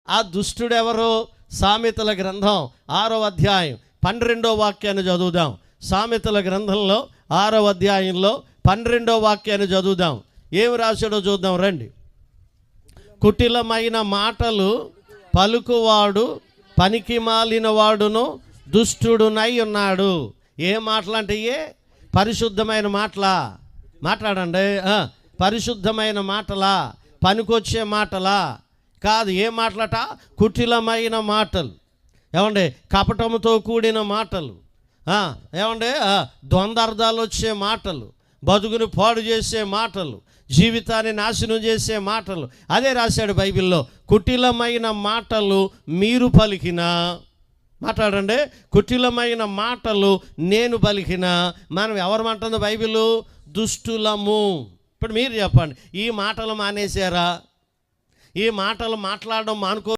ఆ దుష్టుడు ఎవరు? సామెతల గ్రంథం 6వ అధ్యాయం 12వ వాక్యాన్ని చదువుదాం. సామెతల గ్రంథంలో 6వ అధ్యాయంలో 12వ వాక్యాన్ని చదువుదాం. ఏమి రాశాడో చూద్దాం రండి. కుటిలమైన మాటలు పలుకువాడు పనికి మాలిన వాడును దుష్టుడునై ఉన్నాడు. ఏ మాటలు అంటే పరిశుద్ధమైన మాటలా? మాట్లాడండి. పరిశుద్ధమైన మాటలా? పనికొచ్చే మాటలా? కాదు. ఏ మాటలట? కుటిలమైన మాటలు. ఏమండి? కపటముతో కూడిన మాటలు. ఏమండి? ద్వందార్థాలు వచ్చే మాటలు, బతుకుని పాడు చేసే మాటలు, జీవితాన్ని నాశనం చేసే మాటలు. అదే రాశాడు బైబిల్లో. కుటిలమైన మాటలు మీరు పలికిన, మాట్లాడండి, కుటిలమైన మాటలు నేను పలికిన. మనం ఎవరమంటుంది బైబిల్? దుష్టులము. ఇప్పుడు మీరు చెప్పండి, ఈ మాటలు మానేశారా? ఈ మాటలు మాట్లాడడం మానుకో